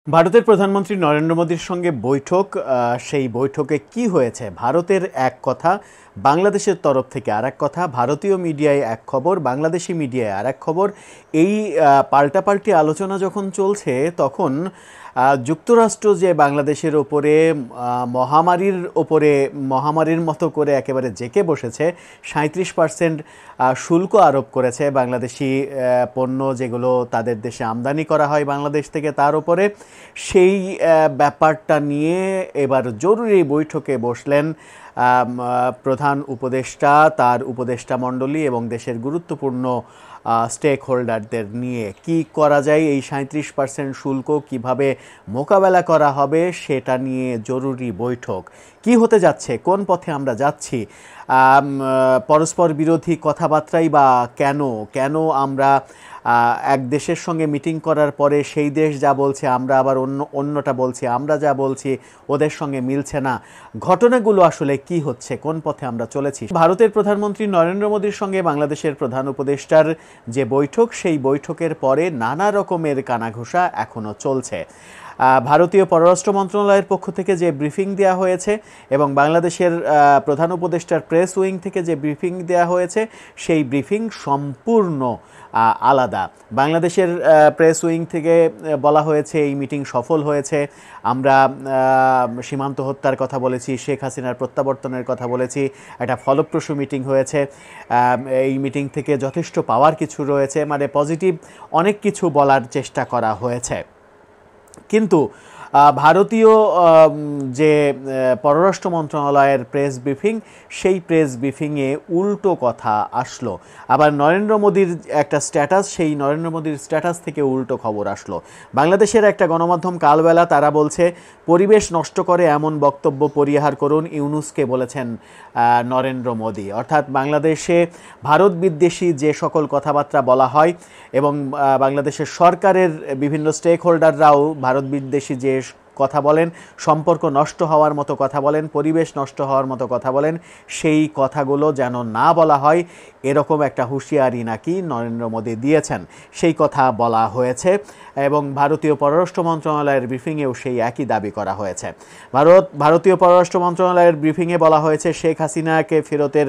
ভারতের প্রধানমন্ত্রী নরেন্দ্র মোদীর সঙ্গে বৈঠক, সেই বৈঠকে কি হয়েছে? ভারতের এক কথা, বাংলাদেশের তরফ থেকে আর এক কথা, ভারতীয় মিডিয়ায় এক খবর, বাংলাদেশি মিডিয়ায় আর এক খবর। এই পাল্টাপাল্টি আলোচনা যখন চলছে তখন যুক্তরাষ্ট্র যে বাংলাদেশের ওপরে মহামারীর মতো করে একেবারে জেঁকে বসেছে, 37% শুল্ক আরোপ করেছে বাংলাদেশি পণ্য যেগুলো তাদের দেশে আমদানি করা হয় বাংলাদেশ থেকে, তার উপরে সেই ব্যাপারটা নিয়ে এবার জরুরি বৈঠকে বসলেন প্রধান উপদেষ্টা, তার উপদেষ্টা মণ্ডলী এবং দেশের গুরুত্বপূর্ণ স্টেক হোল্ডারদের নিয়ে। কি করা যায়, এই 37% শুল্ক কিভাবে মোকাবেলা করা হবে সেটা নিয়ে জরুরি বৈঠক। কি হতে যাচ্ছে, কোন পথে আমরা যাচ্ছি, পরস্পর বিরোধী কথাবার্তাই বা কেন আমরা এক দেশের সঙ্গে মিটিং করার পরে সেই দেশ যা বলছে আমরা আবার অন্যটা বলছি, আমরা যা বলছি ওদের সঙ্গে মিলছে না। ঘটনাগুলো আসলে কি হচ্ছে, কোন পথে আমরা চলেছি? ভারতের প্রধানমন্ত্রী নরেন্দ্র মোদীর সঙ্গে বাংলাদেশের প্রধান উপদেষ্টার যে বৈঠক, সেই বৈঠকের পরে নানা রকমের কানাঘুষা এখনও চলছে। ভারতীয় পররাষ্ট্র মন্ত্রণালয়ের পক্ষ থেকে যে ব্রিফিং দেওয়া হয়েছে এবং বাংলাদেশের প্রধান উপদেষ্টার প্রেস উইং থেকে যে ব্রিফিং দেওয়া হয়েছে, সেই ব্রিফিং সম্পূর্ণ আলাদা। বাংলাদেশের প্রেস উইং থেকে বলা হয়েছে এই মিটিং সফল হয়েছে, আমরা সীমান্ত হত্যার কথা বলেছি, শেখ হাসিনার প্রত্যাবর্তনের কথা বলেছি, একটা ফলপ্রসূ মিটিং হয়েছে, এই মিটিং থেকে যথেষ্ট পাওয়ার কিছু রয়েছে, মানে পজিটিভ অনেক কিছু বলার চেষ্টা করা হয়েছে। কিন্তু ভারতীয় যে পররাষ্ট্র মন্ত্রণালয়ের প্রেস ব্রিফিং, সেই প্রেস ব্রিফিংয়ে উল্টো কথা আসলো। আবার নরেন্দ্র মোদীর একটা স্ট্যাটাস, সেই নরেন্দ্র মোদীর স্ট্যাটাস থেকে উল্টো খবর আসলো। বাংলাদেশের একটা গণমাধ্যম কালবেলা তারা বলছে, পরিবেশ নষ্ট করে এমন বক্তব্য পরিহার করুন, ইউনূসকে বলেছেন নরেন্দ্র মোদী। অর্থাৎ বাংলাদেশে ভারত বিদ্বেষী যে সকল কথাবার্তা বলা হয় এবং বাংলাদেশের সরকারের বিভিন্ন স্টেক হোল্ডাররাও ভারত বিদ্বেষী যে কথা বলেন, সম্পর্ক নষ্ট হওয়ার মতো কথা বলেন, পরিবেশ নষ্ট হওয়ার মতো কথা বলেন, সেই কথাগুলো যেন না বলা হয়, এরকম একটা হুঁশিয়ারি নাকি নরেন্দ্র মোদী দিয়েছেন, সেই কথা বলা হয়েছে। এবং ভারতীয় পররাষ্ট্র মন্ত্রণালয়ের ব্রিফিংয়েও সেই একই দাবি করা হয়েছে। ভারতীয় পররাষ্ট্র মন্ত্রণালয়ের ব্রিফিংয়ে বলা হয়েছে, শেখ হাসিনাকে ফেরতের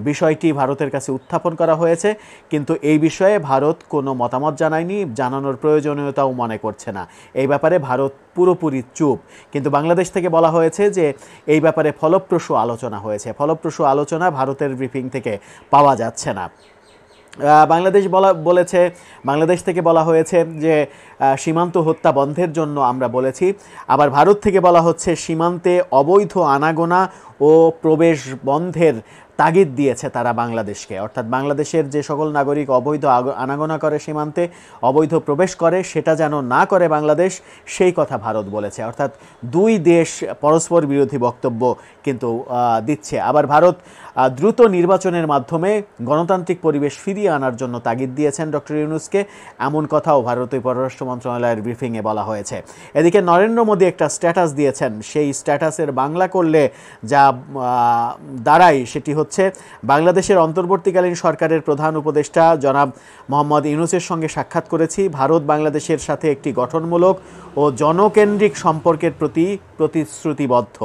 বিষয়টি ভারতের কাছে উত্থাপন করা হয়েছে, কিন্তু এই বিষয়ে ভারত কোনো মতামত জানায়নি, জানানোর প্রয়োজনীয়তাও মনে করছে না। এই ব্যাপারে ভারত পুরোপুরি চুপ। কিন্তু বাংলাদেশ থেকে বলা হয়েছে যে এই ব্যাপারে ফলপ্রসূ আলোচনা হয়েছে। ফলপ্রসূ আলোচনা ভারতের ব্রিফিং থেকে পাওয়া যাচ্ছে না। বাংলাদেশ থেকে বলা হয়েছে যে সীমান্ত হত্যা বন্ধের জন্য আমরা বলেছি। আবার ভারত থেকে বলা হচ্ছে সীমান্তে অবৈধ আনাগোনা ও প্রবেশ বন্ধের তাগিদ দিয়েছে তারা বাংলাদেশকে। অর্থাৎ বাংলাদেশের যে সকল নাগরিক অবৈধ আনাগোনা করে, সীমান্তে অবৈধ প্রবেশ করে, সেটা যেন না করে বাংলাদেশ, সেই কথা ভারত বলেছে। অর্থাৎ দুই দেশ পরস্পর বিরোধী বক্তব্য কিন্তু দিচ্ছে। আবার ভারত দ্রুত নির্বাচনের মাধ্যমে গণতান্ত্রিক পরিবেশ ফিরিয়ে আনার জন্য তাগিদ দিয়েছেন ডক্টর ইউনূসকে, এমন কথাও ভারতীয় পররাষ্ট্র মন্ত্রণালয়ের ব্রিফিংয়ে বলা হয়েছে। এদিকে নরেন্দ্র মোদী একটা স্ট্যাটাস দিয়েছেন, সেই স্ট্যাটাসের বাংলা করলে যা দাঁড়ায় সেটি হচ্ছে, বাংলাদেশের অন্তর্বর্তীকালীন সরকারের প্রধান উপদেষ্টা জনাব মোহাম্মদ ইউনূসের সঙ্গে সাক্ষাৎ করেছি। ভারত বাংলাদেশের সাথে একটি গঠনমূলক ও জনকেন্দ্রিক সম্পর্কের প্রতি প্রতিশ্রুতিবদ্ধ।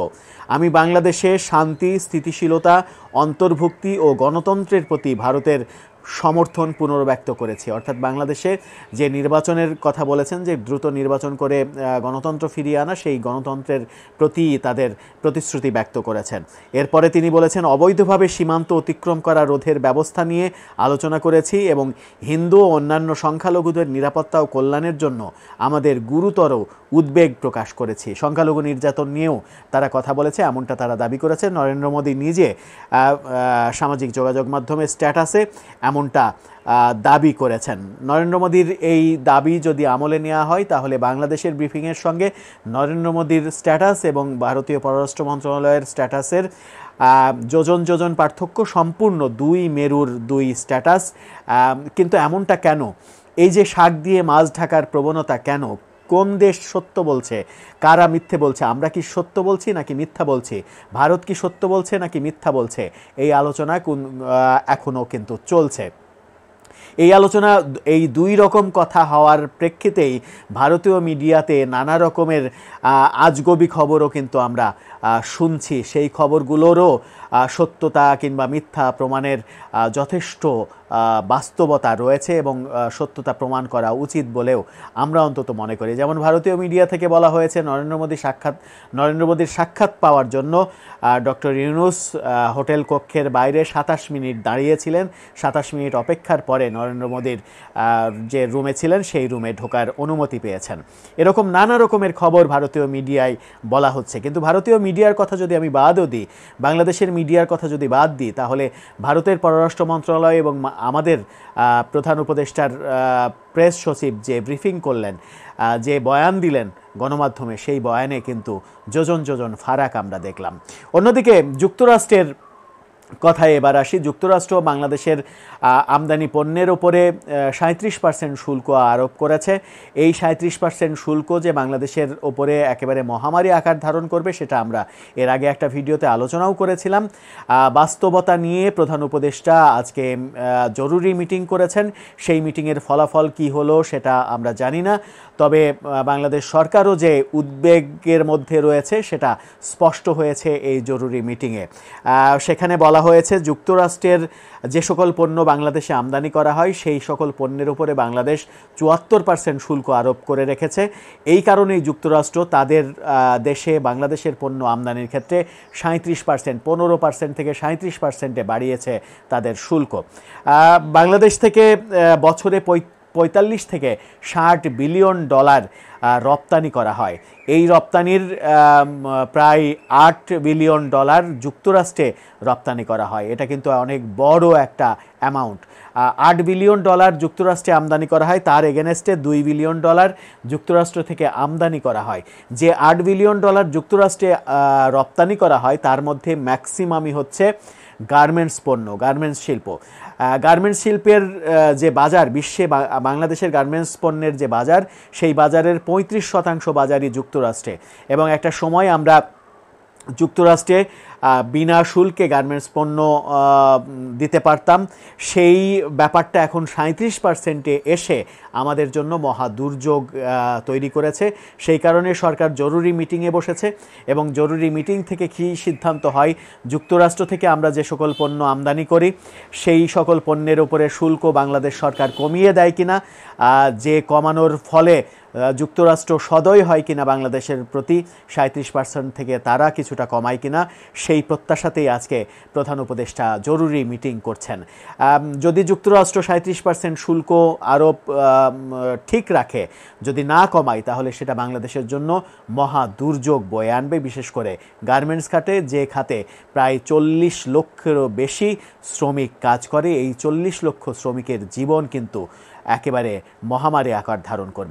আমি বাংলাদেশে শান্তি, স্থিতিশীলতা, অন্তর্ভুক্তি ও গণতন্ত্রের প্রতি ভারতের সমর্থন পুনর্ব্যক্ত করেছি। অর্থাৎ বাংলাদেশে যে নির্বাচনের কথা বলেছেন, যে দ্রুত নির্বাচন করে গণতন্ত্র ফিরিয়ে আনা, সেই গণতন্ত্রের প্রতি তাদের প্রতিশ্রুতি ব্যক্ত করেছেন। এরপরে তিনি বলেছেন, অবৈধভাবে সীমান্ত অতিক্রম করা রোধের ব্যবস্থা নিয়ে আলোচনা করেছি এবং হিন্দু ও অন্যান্য সংখ্যালঘুদের নিরাপত্তা ও কল্যাণের জন্য আমাদের গুরুতর উদ্বেগ প্রকাশ করেছি। সংখ্যালঘু নির্যাতন নিয়েও তারা কথা বলেছে, এমনটা তারা দাবি করেছেন। নরেন্দ্র মোদী নিজে সামাজিক যোগাযোগ মাধ্যমে স্ট্যাটাসে এমনটা দাবি করেছেন। নরেন্দ্র মোদীর এই দাবি যদি আমলে নেওয়া হয়, তাহলে বাংলাদেশের ব্রিফিংয়ের সঙ্গে নরেন্দ্র মোদীর স্ট্যাটাস এবং ভারতীয় পররাষ্ট্র মন্ত্রণালয়ের স্ট্যাটাসের যোজন পার্থক্য, সম্পূর্ণ দুই মেরুর দুই স্ট্যাটাস। কিন্তু এমনটা কেন? এই যে শাক দিয়ে মাছ ঢাকার প্রবণতা কেন? কোন দেশ সত্য বলছে, কারা মিথ্যে বলছে? আমরা কি সত্য বলছি নাকি মিথ্যা বলছি? ভারত কি সত্য বলছে নাকি মিথ্যা বলছে? এই আলোচনা এখনও কিন্তু চলছে। এই আলোচনা, এই দুই রকম কথা হওয়ার প্রেক্ষিতেই ভারতীয় মিডিয়াতে নানা রকমের আজগবি খবরও কিন্তু আমরা শুনছি। সেই খবরগুলোরও সত্যতা কিংবা মিথ্যা প্রমাণের যথেষ্ট বাস্তবতা রয়েছে এবং সত্যতা প্রমাণ করা উচিত বলেও আমরা অন্তত মনে করি। যেমন ভারতীয় মিডিয়া থেকে বলা হয়েছে নরেন্দ্র মোদীর সাক্ষাৎ পাওয়ার জন্য ডক্টর ইউনূস হোটেল কক্ষের বাইরে 27 মিনিট দাঁড়িয়েছিলেন। 27 মিনিট অপেক্ষার পরে নরেন্দ্র মোদীর যে রুমে ছিলেন সেই রুমে ঢোকার অনুমতি পেয়েছেন। এরকম নানা রকমের খবর ভারতীয় মিডিয়ায় বলা হচ্ছে। কিন্তু ভারতীয় মিডিয়ার কথা যদি আমি বাদও দিই, বাংলাদেশের মিডিয়ার কথা যদি বাদ দিই, তাহলে ভারতের পররাষ্ট্র মন্ত্রণালয় এবং আমাদের প্রধান উপদেষ্টার প্রেস সচিব যে ব্রিফিং করলেন, যে বয়ান দিলেন গণমাধ্যমে, সেই বয়ানে কিন্তু যোজন যোজন ফারাক আমরা দেখলাম। অন্যদিকে যুক্তরাষ্ট্রের কথায় এবার আসি। যুক্তরাষ্ট্র বাংলাদেশের আমদানি পণ্যের ওপরে 37% শুল্ক আরোপ করেছে। এই 37% শুল্ক যে বাংলাদেশের ওপরে একেবারে মহামারী আকার ধারণ করবে সেটা আমরা এর আগে একটা ভিডিওতে আলোচনাও করেছিলাম। বাস্তবতা নিয়ে প্রধান উপদেষ্টা আজকে জরুরি মিটিং করেছেন। সেই মিটিংয়ের ফলাফল কি হলো সেটা আমরা জানি না, তবে বাংলাদেশ সরকারও যে উদ্বেগের মধ্যে রয়েছে সেটা স্পষ্ট হয়েছে এই জরুরি মিটিংয়ে। সেখানে বলা হয়েছে যুক্তরাষ্ট্রের যে সকল পণ্য বাংলাদেশে আমদানি করা হয় সেই সকল পণ্যের উপরে বাংলাদেশ 74% শুল্ক আরোপ করে রেখেছে। এই কারণেই যুক্তরাষ্ট্র তাদের দেশে বাংলাদেশের পণ্য আমদানির ক্ষেত্রে 37%, 15% থেকে 37%-এ বাড়িয়েছে তাদের শুল্ক। বাংলাদেশ থেকে বছরে 45 থেকে 60 বিলিয়ন ডলার রপ্তানি করা হয়। এই রপ্তানির প্রায় 8 বিলিয়ন ডলার যুক্তরাষ্ট্রে রপ্তানি করা হয়। এটা কিন্তু অনেক বড় একটা অ্যামাউন্ট। 8 বিলিয়ন ডলার যুক্তরাষ্ট্রে আমদানি করা হয়, তার এগেনস্টে 2 বিলিয়ন ডলার যুক্তরাষ্ট্র থেকে আমদানি করা হয়। যে 8 বিলিয়ন ডলার যুক্তরাষ্ট্রে রপ্তানি করা হয় তার মধ্যে ম্যাক্সিমামই হচ্ছে গার্মেন্টস পণ্য, গার্মেন্টস শিল্প। গার্মেন্টস শিল্পের যে বাজার, বিশ্বে বাংলাদেশের গার্মেন্টস পণ্যের যে বাজার, সেই বাজারের 35% বাজারই যুক্তরাষ্ট্রে। এবং একটা সময় আমরা যুক্তরাষ্ট্রে বিনা শুল্কে গার্মেন্টস পণ্য দিতে পারতাম। সেই ব্যাপারটা এখন 37%-এ এসে আমাদের জন্য মহা দুর্যোগ তৈরি করেছে। সেই কারণে সরকার জরুরি মিটিংয়ে বসেছে এবং জরুরি মিটিং থেকে কী সিদ্ধান্ত হয়, যুক্তরাষ্ট্র থেকে আমরা যে সকল পণ্য আমদানি করি সেই সকল পণ্যের উপরে শুল্ক বাংলাদেশ সরকার কমিয়ে দেয় কিনা, যে কমানোর ফলে যুক্তরাষ্ট্র সদয় হয় কিনা বাংলাদেশের প্রতি, 37% থেকে তারা কিছুটা কমায় কিনা, সেই প্রত্যাশাতেই আজকে প্রধান উপদেষ্টা জরুরি মিটিং করছেন। যদি যুক্তরাষ্ট্র 37% শুল্ক আরোপ ঠিক রাখে, যদি না কমায়, তাহলে সেটা বাংলাদেশের জন্য মহা দুর্যোগ বয়ে আনবে। বিশেষ করে গার্মেন্টস খাতে, যে খাতে প্রায় 40 লক্ষেরও বেশি শ্রমিক কাজ করে, এই 40 লক্ষ শ্রমিকের জীবন কিন্তু একেবারে মহামারী আকার ধারণ করবে।